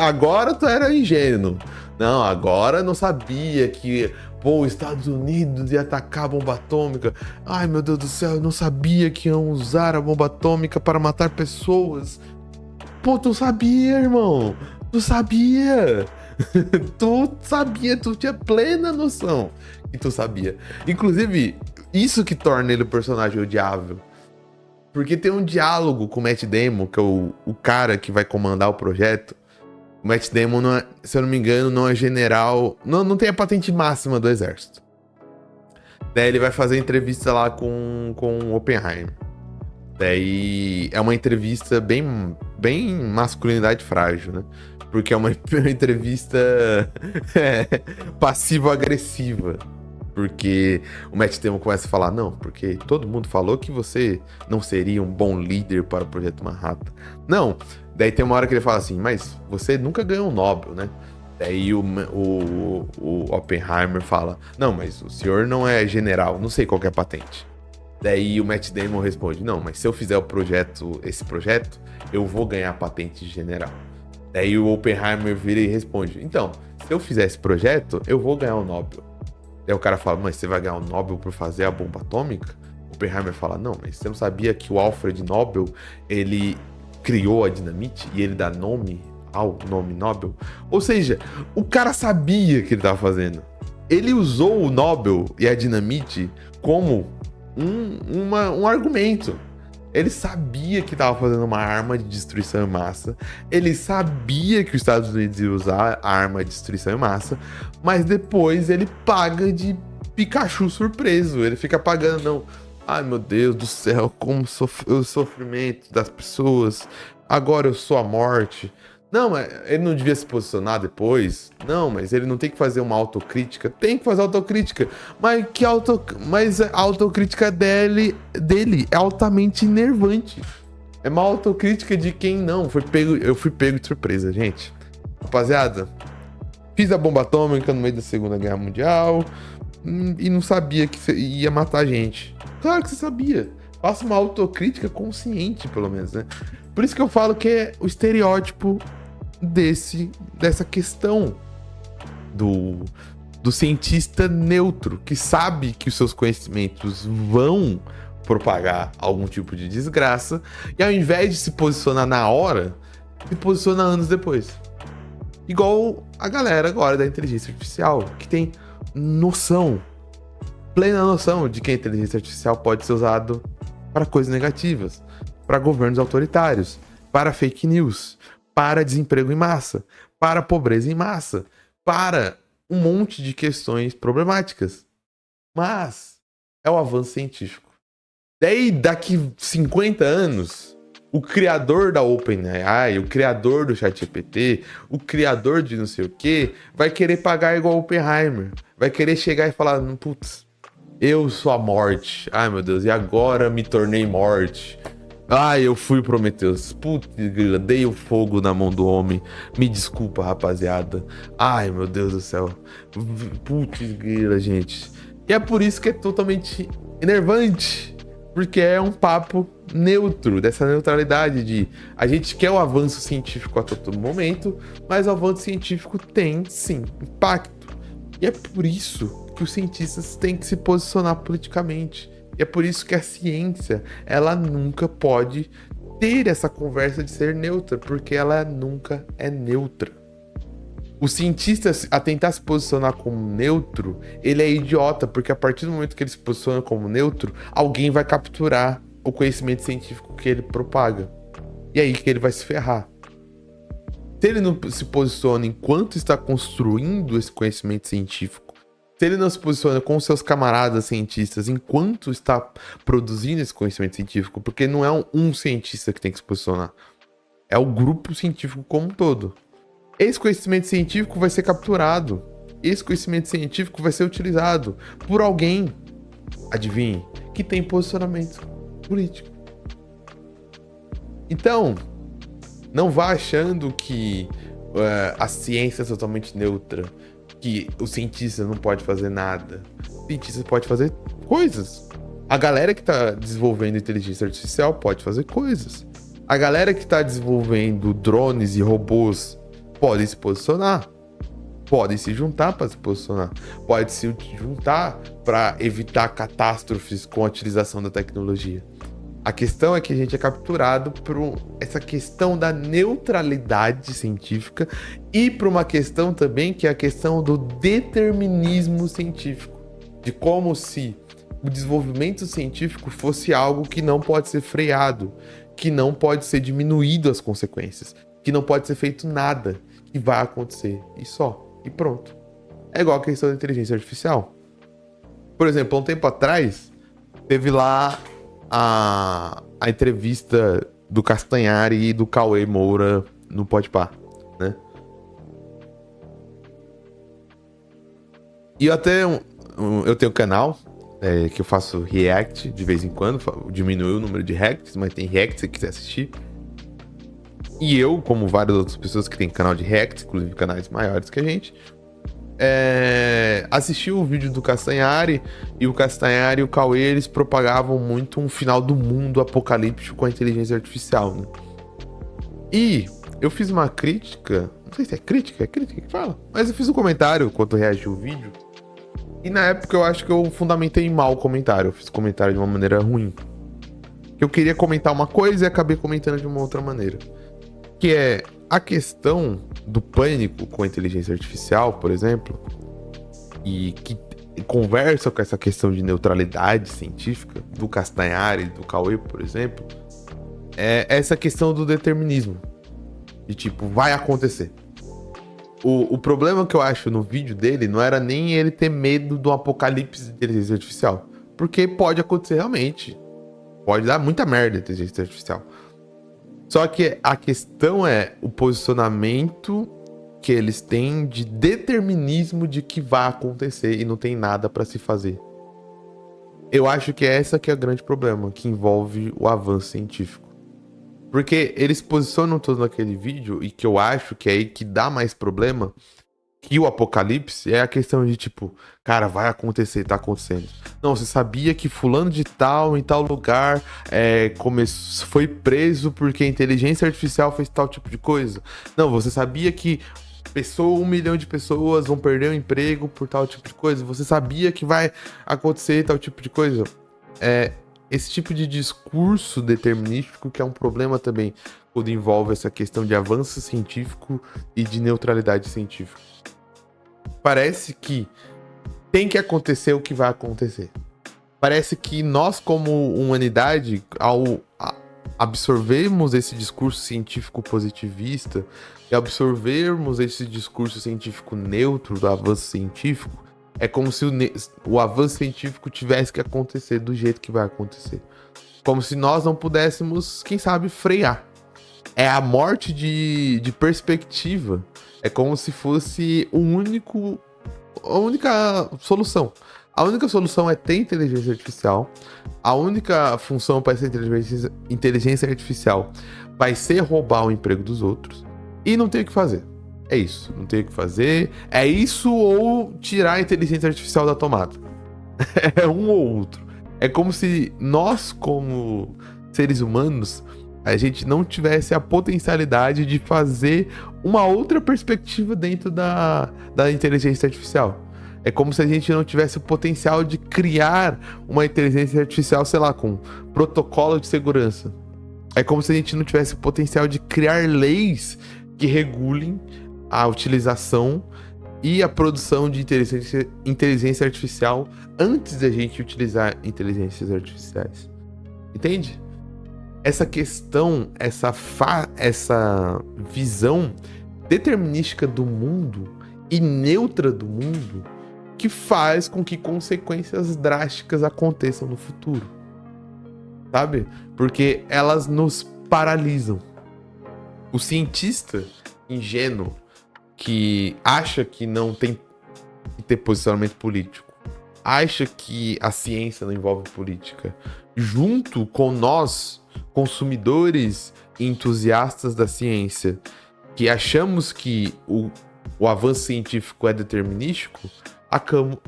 Agora tu era ingênuo. Não, agora não sabia que, pô, os Estados Unidos ia atacar a bomba atômica. Ai, meu Deus do céu, eu não sabia que iam usar a bomba atômica para matar pessoas. Pô, tu sabia, irmão. Tu sabia. Tu sabia, tu tinha plena noção que tu sabia. Inclusive, isso que torna ele um personagem odiável. Porque tem um diálogo com o Matt Damon, que é o cara que vai comandar o projeto. O Matt Damon, não é, se eu não me engano, não é general. Não tem a patente máxima do exército. Daí ele vai fazer entrevista lá com o Oppenheimer. Daí é uma entrevista bem masculinidade frágil, né? Porque é uma entrevista passivo-agressiva. Porque o Matt Damon começa a falar, não, porque todo mundo falou que você não seria um bom líder para o Projeto Manhattan. Não, daí tem uma hora que ele fala assim, mas você nunca ganhou um Nobel, né? Daí o Oppenheimer fala, não, mas o senhor não é general, não sei qual que é a patente. Daí o Matt Damon responde, não, mas se eu fizer esse projeto, eu vou ganhar a patente de general. Daí o Oppenheimer vira e responde, então, se eu fizer esse projeto, eu vou ganhar o Nobel. Daí o cara fala, mas você vai ganhar o Nobel por fazer a bomba atômica? O Oppenheimer fala, não, mas você não sabia que o Alfred Nobel, ele criou a dinamite e ele dá nome ao nome Nobel? Ou seja, o cara sabia o que ele estava fazendo. Ele usou o Nobel e a dinamite como um argumento. Ele sabia que estava fazendo uma arma de destruição em massa. Ele sabia que os Estados Unidos ia usar a arma de destruição em massa. Mas depois ele paga de Pikachu surpreso. Ele fica pagando, não. Ai, meu Deus do céu, como o sofrimento das pessoas. Agora eu sou a morte. Não, mas ele não devia se posicionar depois. Não, mas ele não tem que fazer uma autocrítica. Tem que fazer autocrítica. Mas a autocrítica dele é altamente enervante. É uma autocrítica de quem não. Eu fui pego de surpresa, gente. Rapaziada, fiz a bomba atômica no meio da Segunda Guerra Mundial e não sabia que ia matar a gente. Claro que você sabia. Faça uma autocrítica consciente, pelo menos, né? Por isso que eu falo que é o estereótipo dessa questão do cientista neutro, que sabe que os seus conhecimentos vão propagar algum tipo de desgraça, e ao invés de se posicionar na hora, se posiciona anos depois. Igual a galera agora da inteligência artificial, que tem noção, plena noção de que a inteligência artificial pode ser usada para coisas negativas, para governos autoritários, para fake news, para desemprego em massa, para pobreza em massa, para um monte de questões problemáticas. Mas é o avanço científico. Daí, daqui 50 anos, o criador da OpenAI, o criador do ChatGPT, o criador de não sei o que, vai querer pagar igual o Oppenheimer. Vai querer chegar e falar, putz, eu sou a morte. Ai, meu Deus, e agora me tornei morte. Ai, eu fui Prometeus. Putz, dei o fogo na mão do homem. Me desculpa, rapaziada. Ai, meu Deus do céu. Putz, gente. E é por isso que é totalmente enervante. Porque é um papo neutro, dessa neutralidade de a gente quer o avanço científico a todo momento, mas o avanço científico tem, sim, impacto. E é por isso que os cientistas têm que se posicionar politicamente. E é por isso que a ciência, ela nunca pode ter essa conversa de ser neutra, porque ela nunca é neutra. O cientista, a tentar se posicionar como neutro, ele é idiota, porque a partir do momento que ele se posiciona como neutro, alguém vai capturar o conhecimento científico que ele propaga. E aí que ele vai se ferrar. Se ele não se posiciona enquanto está construindo esse conhecimento científico, Se ele não se posiciona com seus camaradas cientistas enquanto está produzindo esse conhecimento científico, porque não é um cientista que tem que se posicionar, é o grupo científico como um todo. Esse conhecimento científico vai ser capturado. Esse conhecimento científico vai ser utilizado por alguém, adivinhe, que tem posicionamento político. Então, não vá achando que a ciência é totalmente neutra, que o cientista não pode fazer nada. O cientista pode fazer coisas. A galera que está desenvolvendo inteligência artificial pode fazer coisas. A galera que está desenvolvendo drones e robôs pode se posicionar. Podem se juntar para se posicionar. Pode se juntar para evitar catástrofes com a utilização da tecnologia. A questão é que a gente é capturado por essa questão da neutralidade científica e por uma questão também que é a questão do determinismo científico. De como se o desenvolvimento científico fosse algo que não pode ser freado, que não pode ser diminuído as consequências, que não pode ser feito nada, que vai acontecer e só, e pronto. É igual a questão da inteligência artificial. Por exemplo, há um tempo atrás, teve lá a entrevista do Castanhari e do Cauê Moura no Podpah, né? E eu tenho um canal que eu faço react de vez em quando, diminuiu o número de reacts, mas tem react se você quiser assistir. E eu, como várias outras pessoas que têm canal de react, inclusive canais maiores que a gente, assisti o vídeo do Castanhari, e o Castanhari e o Cauê, eles propagavam muito um final do mundo apocalíptico com a inteligência artificial, né? E eu fiz uma crítica, não sei se é crítica que fala, mas eu fiz um comentário quando reagi ao vídeo, e na época eu acho que eu fundamentei mal o comentário, eu fiz o comentário de uma maneira ruim. Eu queria comentar uma coisa e acabei comentando de uma outra maneira, que é a questão do pânico com a inteligência artificial, por exemplo, e que conversa com essa questão de neutralidade científica do Castanhari, do Cauê, por exemplo, é essa questão do determinismo. De tipo, vai acontecer. O problema que eu acho no vídeo dele não era nem ele ter medo do apocalipse de inteligência artificial, porque pode acontecer realmente. Pode dar muita merda a inteligência artificial. Só que a questão é o posicionamento que eles têm de determinismo de que vai acontecer e não tem nada para se fazer. Eu acho que essa que é o grande problema, que envolve o avanço científico. Porque eles posicionam todo naquele vídeo, e que eu acho que é aí que dá mais problema, que o apocalipse é a questão de tipo, cara, vai acontecer, tá acontecendo. Não, você sabia que fulano de tal, em tal lugar, foi preso porque a inteligência artificial fez tal tipo de coisa? Não, você sabia que 1 milhão de pessoas vão perder o emprego por tal tipo de coisa? Você sabia que vai acontecer tal tipo de coisa? Esse tipo de discurso determinístico que é um problema também quando envolve essa questão de avanço científico e de neutralidade científica. Parece que tem que acontecer o que vai acontecer. Parece que nós, como humanidade, ao absorvermos esse discurso científico positivista e absorvermos esse discurso científico neutro do avanço científico, é como se o avanço científico tivesse que acontecer do jeito que vai acontecer. Como se nós não pudéssemos, quem sabe, frear. É a morte de perspectiva. É como se fosse a única solução. A única solução é ter inteligência artificial. A única função para essa inteligência artificial vai ser roubar o emprego dos outros. E não tem o que fazer. É isso, não tem o que fazer. É isso ou tirar a inteligência artificial da tomada. É um ou outro. É como se nós, como seres humanos, a gente não tivesse a potencialidade de fazer uma outra perspectiva dentro da inteligência artificial. É como se a gente não tivesse o potencial de criar uma inteligência artificial, sei lá, com protocolo de segurança. É como se a gente não tivesse o potencial de criar leis que regulem a utilização e a produção de inteligência artificial antes da gente utilizar inteligências artificiais. Entende? Essa questão, essa visão determinística do mundo e neutra do mundo, que faz com que consequências drásticas aconteçam no futuro, sabe? Porque elas nos paralisam. O cientista ingênuo que acha que não tem que ter posicionamento político, acha que a ciência não envolve política, junto com nós, consumidores e entusiastas da ciência, que achamos que o avanço científico é determinístico,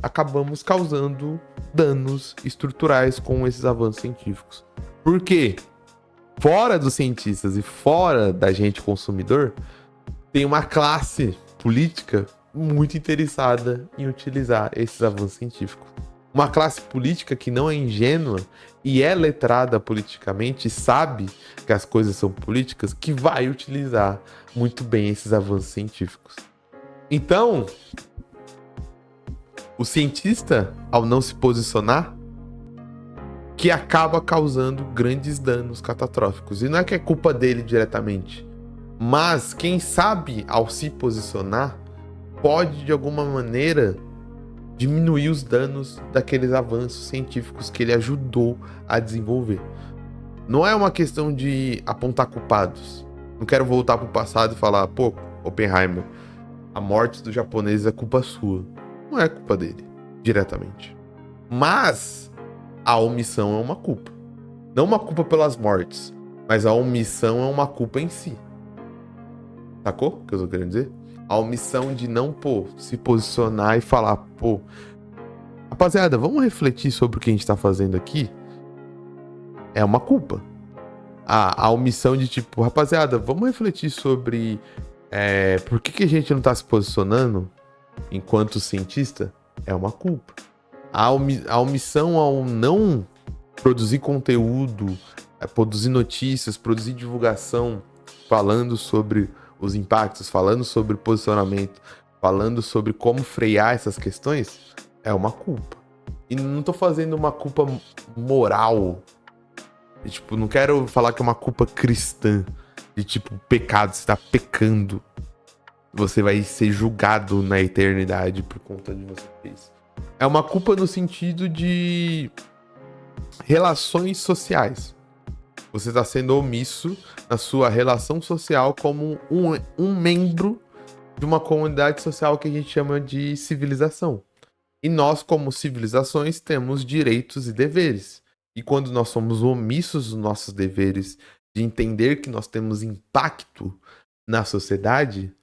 acabamos causando danos estruturais com esses avanços científicos. Por quê? Fora dos cientistas e fora da gente consumidor, tem uma classe política muito interessada em utilizar esses avanços científicos. Uma classe política que não é ingênua e é letrada politicamente, sabe que as coisas são políticas, que vai utilizar muito bem esses avanços científicos. Então, o cientista, ao não se posicionar, que acaba causando grandes danos catastróficos. E não é que é culpa dele diretamente, mas quem sabe, ao se posicionar, pode, de alguma maneira, diminuir os danos daqueles avanços científicos que ele ajudou a desenvolver. Não é uma questão de apontar culpados. Não quero voltar para o passado e falar, pô, Oppenheimer, a morte dos japoneses é culpa sua. Não é culpa dele, diretamente. Mas a omissão é uma culpa. Não uma culpa pelas mortes, mas a omissão é uma culpa em si. Sacou o que eu tô querendo dizer? A omissão de não, se posicionar e falar, rapaziada, vamos refletir sobre o que a gente tá fazendo aqui? É uma culpa. A omissão de tipo, rapaziada, vamos refletir sobre por que a gente não tá se posicionando enquanto cientista? É uma culpa. A omissão ao não produzir conteúdo, produzir notícias, produzir divulgação, falando sobre os impactos, falando sobre posicionamento, falando sobre como frear essas questões, é uma culpa. E não tô fazendo uma culpa moral. Tipo, não quero falar que é uma culpa cristã. De tipo, pecado, você tá pecando. Você vai ser julgado na eternidade por conta de você fez. É uma culpa no sentido de relações sociais. Você está sendo omisso na sua relação social como um membro de uma comunidade social que a gente chama de civilização. E nós, como civilizações, temos direitos e deveres. E quando nós somos omissos dos nossos deveres, de entender que nós temos impacto na sociedade,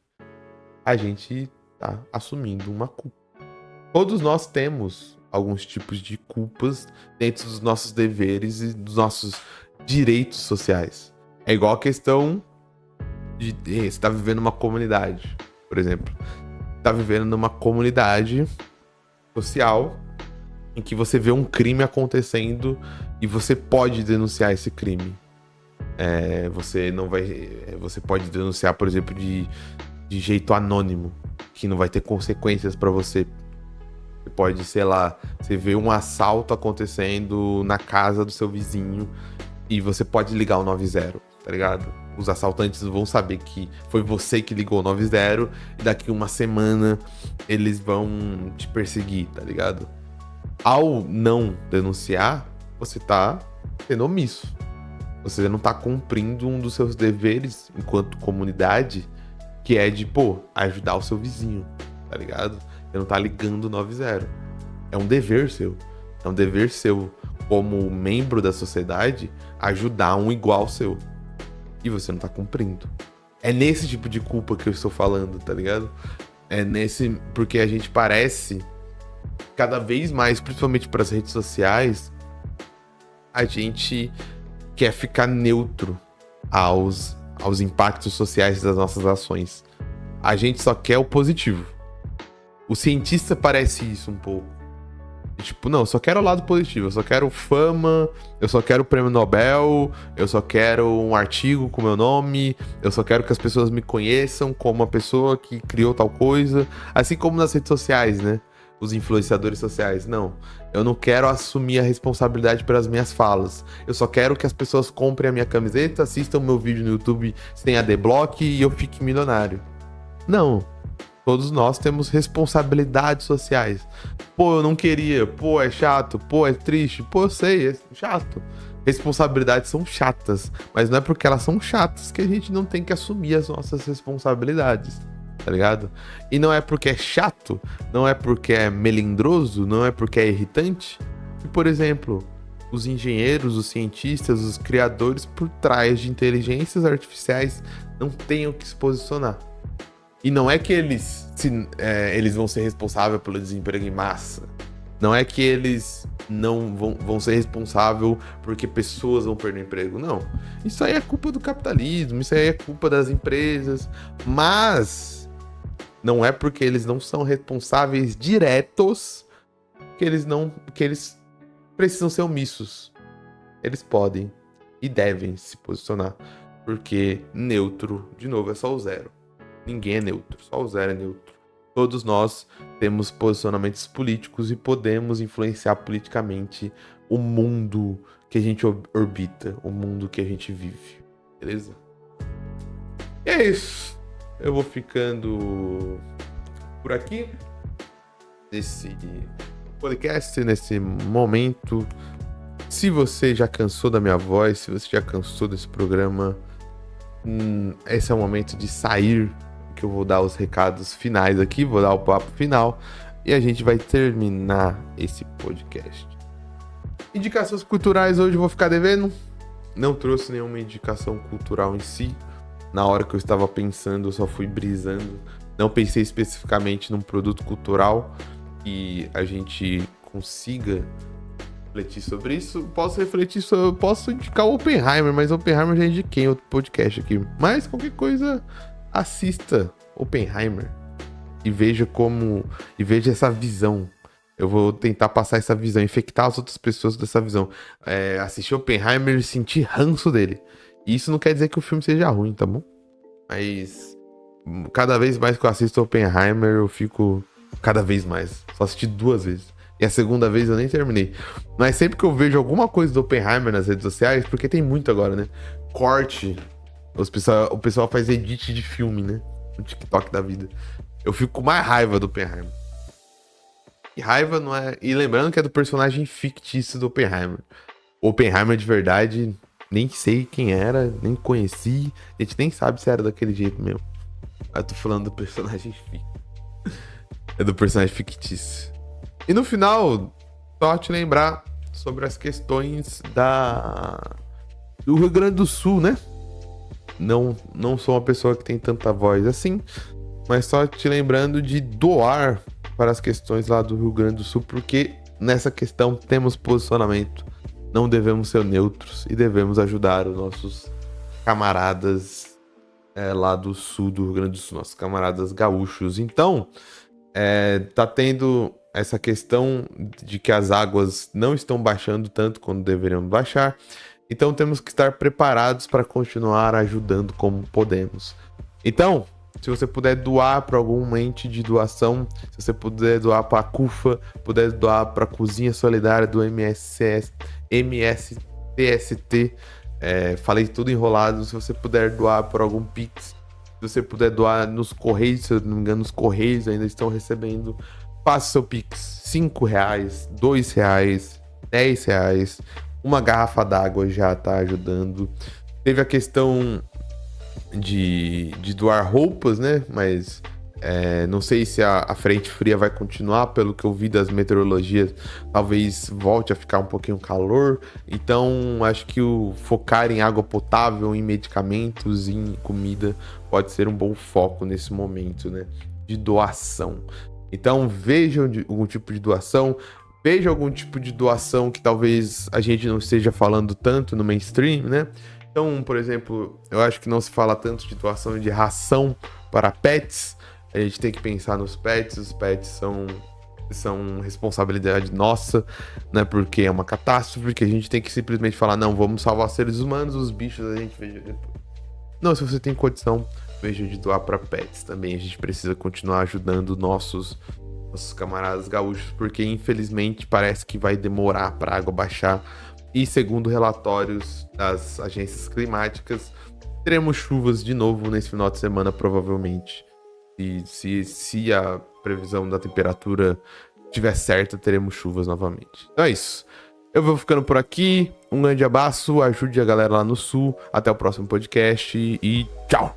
a gente está assumindo uma culpa. Todos nós temos alguns tipos de culpas dentro dos nossos deveres e dos nossos direitos sociais. É igual a questão de você está vivendo numa comunidade, por exemplo. Está vivendo numa comunidade social em que você vê um crime acontecendo e você pode denunciar esse crime. Você pode denunciar, por exemplo, de jeito anônimo, que não vai ter consequências para você. Você pode, sei lá, você vê um assalto acontecendo na casa do seu vizinho e você pode ligar o 90, tá ligado? Os assaltantes vão saber que foi você que ligou o 90 e daqui uma semana eles vão te perseguir, tá ligado? Ao não denunciar, você tá sendo omisso. Você não tá cumprindo um dos seus deveres enquanto comunidade, que é de, ajudar o seu vizinho, tá ligado? Você não tá ligando o 90. É um dever seu. É um dever seu, como membro da sociedade, ajudar um igual seu. E você não tá cumprindo. É nesse tipo de culpa que eu estou falando, tá ligado? Porque a gente parece, cada vez mais, principalmente para as redes sociais, a gente quer ficar neutro aos impactos sociais das nossas ações. A gente só quer o positivo. O cientista parece isso um pouco. Tipo, não, eu só quero o lado positivo. Eu só quero fama, eu só quero o prêmio Nobel, eu só quero um artigo com meu nome, eu só quero que as pessoas me conheçam como uma pessoa que criou tal coisa. Assim como nas redes sociais, né? Os influenciadores sociais. Não, eu não quero assumir a responsabilidade pelas minhas falas. Eu só quero que as pessoas comprem a minha camiseta, assistam meu vídeo no YouTube sem adblock e eu fique milionário. Não. Todos nós temos responsabilidades sociais. Pô, eu não queria. Pô, é chato. Pô, é triste. Pô, eu sei, é chato. Responsabilidades são chatas, mas não é porque elas são chatas que a gente não tem que assumir as nossas responsabilidades, tá ligado? E não é porque é chato, não é porque é melindroso, não é porque é irritante. E, por exemplo, os engenheiros, os cientistas, os criadores por trás de inteligências artificiais não tenham que se posicionar. E não é que eles vão ser responsáveis pelo desemprego em massa. Não é que eles não vão ser responsáveis porque pessoas vão perder emprego. Não. Isso aí é culpa do capitalismo, isso aí é culpa das empresas. Mas não é porque eles não são responsáveis diretos que eles precisam ser omissos. Eles podem e devem se posicionar. Porque neutro, de novo, é só o zero. Ninguém é neutro, só o zero é neutro. Todos nós temos posicionamentos políticos e podemos influenciar politicamente o mundo que a gente orbita, o mundo que a gente vive, beleza? E é isso. Eu vou ficando por aqui nesse podcast, nesse momento. Se você já cansou da minha voz, se você já cansou desse programa, esse é o momento de sair, que eu vou dar os recados finais aqui, vou dar o papo final e a gente vai terminar esse podcast. Indicações culturais hoje eu vou ficar devendo. Não trouxe nenhuma indicação cultural em si. Na hora que eu estava pensando, eu só fui brisando. Não pensei especificamente num produto cultural e a gente consiga refletir sobre isso. Posso indicar o Oppenheimer, mas Oppenheimer já indiquei em outro podcast aqui. Mas qualquer coisa, assista Oppenheimer e veja essa visão. Eu vou tentar passar essa visão, infectar as outras pessoas dessa visão. Assistir Oppenheimer e sentir ranço dele. E isso não quer dizer que o filme seja ruim, tá bom? Mas cada vez mais que eu assisto Oppenheimer, eu fico cada vez mais. Só assisti 2 vezes. E a segunda vez eu nem terminei. Mas sempre que eu vejo alguma coisa do Oppenheimer nas redes sociais, porque tem muito agora, né? Corte. O pessoal faz edit de filme, né? No TikTok da vida. Eu fico com mais raiva do Oppenheimer. E raiva não é... E lembrando que é do personagem fictício do Oppenheimer. O Oppenheimer de verdade, nem sei quem era, nem conheci. A gente nem sabe se era daquele jeito mesmo. Eu tô falando do personagem fictício. É do personagem fictício. E no final, só te lembrar sobre as questões do Rio Grande do Sul, né? Não sou uma pessoa que tem tanta voz assim, mas só te lembrando de doar para as questões lá do Rio Grande do Sul, porque nessa questão temos posicionamento. Não devemos ser neutros e devemos ajudar os nossos camaradas lá do sul do Rio Grande do Sul, nossos camaradas gaúchos. Então, tá tendo essa questão de que as águas não estão baixando tanto quanto deveriam baixar. Então temos que estar preparados para continuar ajudando como podemos. Então, se você puder doar para algum ente de doação, se você puder doar para a CUFA, puder doar para a Cozinha Solidária do MSTST, falei tudo enrolado. Se você puder doar por algum Pix, se você puder doar nos Correios, se eu não me engano, os Correios ainda estão recebendo. Faça seu Pix, R$5, R$2, R$10. Uma garrafa d'água já tá ajudando. Teve a questão de doar roupas, né? Mas não sei se a frente fria vai continuar. Pelo que eu vi das meteorologias, talvez volte a ficar um pouquinho calor. Então, acho que focar em água potável, em medicamentos, em comida, pode ser um bom foco nesse momento, né? De doação. Então, veja algum tipo de doação. Veja algum tipo de doação que talvez a gente não esteja falando tanto no mainstream, né? Então, por exemplo, eu acho que não se fala tanto de doação de ração para pets. A gente tem que pensar nos pets. Os pets são responsabilidade nossa, né? Porque é uma catástrofe, que a gente tem que simplesmente falar, não, vamos salvar seres humanos, os bichos a gente veja depois. Não, se você tem condição, veja de doar para pets também. A gente precisa continuar ajudando nossos camaradas gaúchos, porque infelizmente parece que vai demorar para a água baixar. E segundo relatórios das agências climáticas, teremos chuvas de novo nesse final de semana, provavelmente. Se a previsão da temperatura estiver certa, teremos chuvas novamente. Então é isso. Eu vou ficando por aqui. Um grande abraço. Ajude a galera lá no sul. Até o próximo podcast e tchau!